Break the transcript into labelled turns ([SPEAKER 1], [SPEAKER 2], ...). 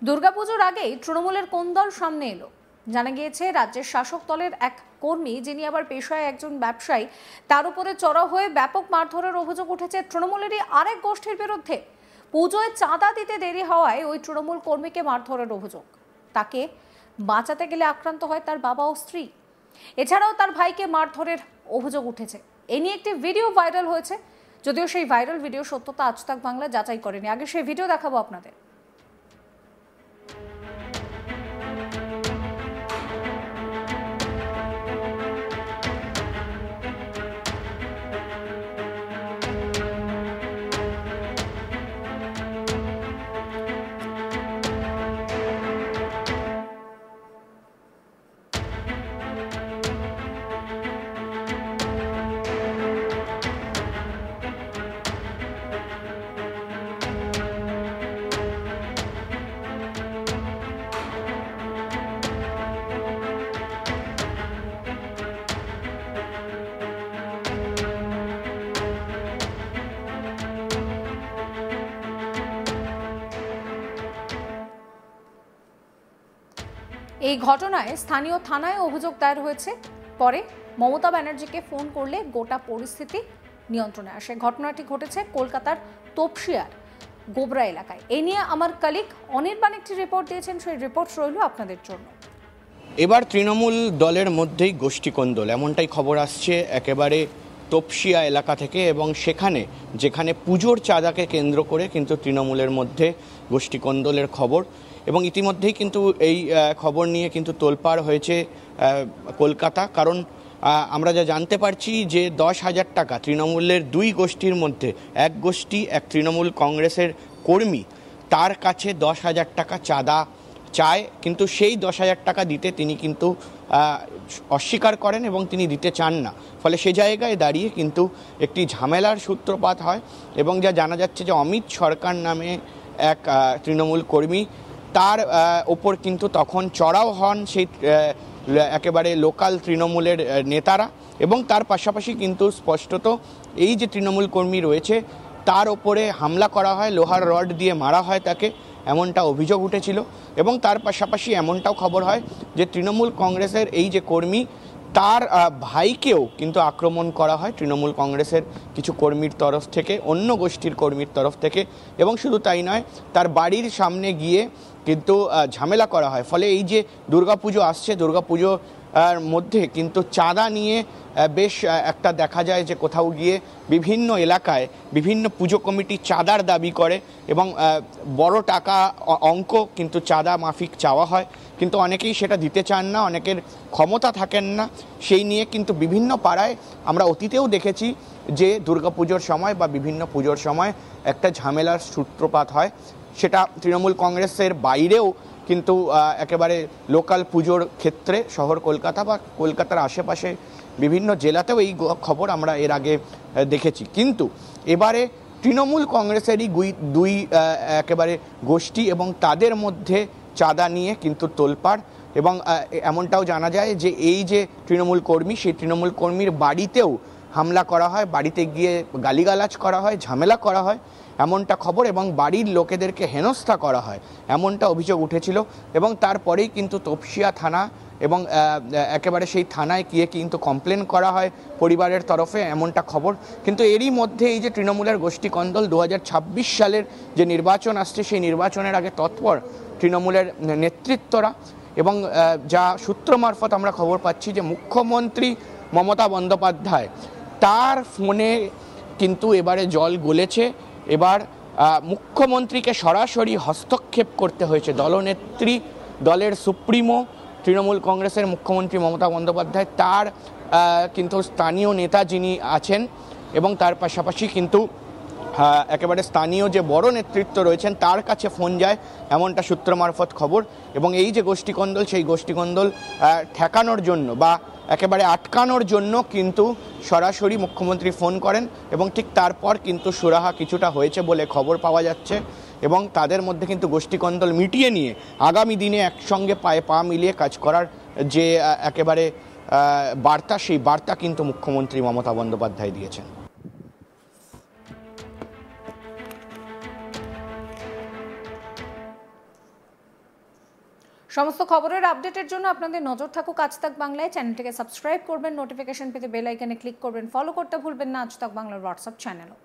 [SPEAKER 1] দুর্গাপুজোর আগেই তৃণমূলের কোন দল সামনে এলো? জানা গিয়েছে রাজ্যের শাসক দলের এক কর্মী, যিনি আবার পেশায় একজন ব্যবসায়ী, তার উপরে চড়াও হয়ে ব্যাপক মারধরের অভিযোগ উঠেছে তৃণমূলেরই আরেক গোষ্ঠীর বিরুদ্ধে। পুজোয় চাঁদা দিতে দেরি হওয়ায় ওই তৃণমূল কর্মীকে মারধরের অভিযোগ। তাকে বাঁচাতে গেলে আক্রান্ত হয় তার বাবা ও স্ত্রী। এছাড়াও তার ভাইকে মারধরের অভিযোগ উঠেছে। এ নিয়ে একটি ভিডিও ভাইরাল হয়েছে, যদিও সেই ভাইরাল ভিডিও সত্যতা আজ তাক বাংলা যাচাই করেনি। আগে সেই ভিডিও দেখাবো আপনাদের। এই ঘটনায় স্থানীয় থানায় অভিযোগ দায়ের হয়েছে। পরে মমতা ব্যানার্জিকে ফোন করলে গোটা পরিস্থিতি নিয়ন্ত্রণে আসে। ঘটনাটি ঘটেছে কলকাতার তপসিয়ার গোবরা এলাকায়। এ নিয়ে আমার কলিগ অনির্বাণ একটি রিপোর্ট দিয়েছেন, সেই রিপোর্ট রইল আপনাদের জন্য।
[SPEAKER 2] এবার তৃণমূল দলের মধ্যেই গোষ্ঠীকন্দল, এমনটাই খবর আসছে একেবারে তপসিয়া এলাকা থেকে, এবং যেখানে পুজোর চাঁদাকে কেন্দ্র করে কিন্তু তৃণমূলের মধ্যে গোষ্ঠীকন্দলের খবর। এবং ইতিমধ্যেই কিন্তু এই খবর নিয়ে কিন্তু তোলপাড় হয়েছে কলকাতা। কারণ আমরা যা জানতে পারছি যে 10,000 টাকা তৃণমূলের দুই গোষ্ঠীর মধ্যে এক গোষ্ঠী, এক তৃণমূল কংগ্রেসের কর্মী, তার কাছে 10,000 টাকা চাঁদা চায়, কিন্তু সেই 10,000 টাকা দিতে তিনি কিন্তু অস্বীকার করেন এবং তিনি দিতে চান না। ফলে সে জায়গায় দাঁড়িয়ে কিন্তু একটি ঝামেলার সূত্রপাত হয়। এবং যা জানা যাচ্ছে যে অমিত সরকার নামে এক তৃণমূল কর্মী, তার ওপর কিন্তু তখন চড়াও হন সেই একেবারে লোকাল তৃণমূলের নেতারা। এবং তার পাশাপাশি কিন্তু স্পষ্টত এই যে তৃণমূল কর্মী রয়েছে তার ওপরে হামলা করা হয়, লোহার রড দিয়ে মারা হয় তাকে, এমনটা অভিযোগ উঠেছিল। এবং তার পাশাপাশি এমনটাও খবর হয় যে তৃণমূল কংগ্রেসের এই যে কর্মী, তার ভাইকেও কিন্তু আক্রমণ করা হয় তৃণমূল কংগ্রেসের কিছু কর্মীর তরফ থেকে, অন্য গোষ্ঠীর কর্মীর তরফ থেকে। এবং শুধু তাই নয়, তার বাড়ির সামনে গিয়ে কিন্তু ঝামেলা করা হয়। ফলে এই যে দুর্গাপুজো আসছে, দুর্গাপুজোর মধ্যে কিন্তু চাঁদা নিয়ে বেশ একটা দেখা যায় যে কোথাও গিয়ে বিভিন্ন এলাকায় বিভিন্ন পুজো কমিটি চাঁদার দাবি করে এবং বড় টাকা অঙ্ক কিন্তু চাঁদা মাফিক চাওয়া হয়, কিন্তু অনেকেই সেটা দিতে চান না, অনেকের ক্ষমতা থাকেন না। সেই নিয়ে কিন্তু বিভিন্ন পাড়ায় আমরা অতীতেও দেখেছি যে দুর্গাপুজোর সময় বা বিভিন্ন পুজোর সময় একটা ঝামেলার সূত্রপাত হয়। সেটা তৃণমূল কংগ্রেসের বাইরেও কিন্তু একেবারে লোকাল পুজোর ক্ষেত্রে শহর কলকাতা বা কলকাতার আশেপাশে বিভিন্ন জেলাতেও এই খবর আমরা এর আগে দেখেছি। কিন্তু এবারে তৃণমূল কংগ্রেসেরই দুই একেবারে গোষ্ঠী এবং তাদের মধ্যে চাঁদা নিয়ে কিন্তু তোলপাড়। এবং এমনটাও জানা যায় যে এই যে তৃণমূল কর্মী, সেই তৃণমূল কর্মীর বাড়িতেও হামলা করা হয়, বাড়িতে গিয়ে গালিগালাজ করা হয়, ঝামেলা করা হয়, এমনটা খবর। এবং বাড়ির লোকেদেরকে হেনস্থা করা হয়, এমনটা অভিযোগ উঠেছিল। এবং তারপরেই কিন্তু তপসিয়া থানা এবং একেবারে সেই থানায় গিয়ে কিন্তু কমপ্লেন করা হয় পরিবারের তরফে, এমনটা খবর। কিন্তু এরই মধ্যে এই যে তৃণমূলের গোষ্ঠীকন্দল, 2026 সালের যে নির্বাচন আসছে, সেই নির্বাচনের আগে তৎপর তৃণমূলের নেতৃত্বরা। এবং যা সূত্র মারফত আমরা খবর পাচ্ছি যে মুখ্যমন্ত্রী মমতা বন্দ্যোপাধ্যায়, তার ফোনে কিন্তু এবারে জল গলেছে। এবার মুখ্যমন্ত্রীকে সরাসরি হস্তক্ষেপ করতে হয়েছে। দলনেত্রী, দলের সুপ্রিমো তৃণমূল কংগ্রেসের মুখ্যমন্ত্রী মমতা বন্দ্যোপাধ্যায়, তার কিন্তু স্থানীয় নেতা যিনি আছেন এবং তার পাশাপাশি কিন্তু একেবারে স্থানীয় যে বড় নেতৃত্ব রয়েছেন তার কাছে ফোন যায়, এমনটা সূত্র মারফত খবর। এবং এই যে গোষ্ঠীকন্দল, সেই গোষ্ঠীকন্দল ঠেকানোর জন্য বা একেবারে আটকানোর জন্য কিন্তু সরাসরি মুখ্যমন্ত্রী ফোন করেন এবং ঠিক তারপর কিন্তু সুরাহা কিছুটা হয়েছে বলে খবর পাওয়া যাচ্ছে। এবং তাদের মধ্যে কিন্তু গোষ্ঠীকন্দল মিটিয়ে নিয়ে আগামী দিনে একসঙ্গে পায়ে পা মিলিয়ে কাজ করার যে একেবারে বার্তা, সেই বার্তা কিন্তু মুখ্যমন্ত্রী মমতা বন্দ্যোপাধ্যায় দিয়েছেন।
[SPEAKER 1] সমস্ত খবরের আপডেটের জন্য আপনাদের নজর থাকুক আজ তাক বাংলায়। চ্যানেলটিকে সাবস্ক্রাইব করবেন, নোটিফিকেশন পেতে বেল আইকনে ক্লিক করবেন, ফলো করতে ভুলবেন না আজ তাক বাংলার হোয়াটসঅ্যাপ চ্যানেলও।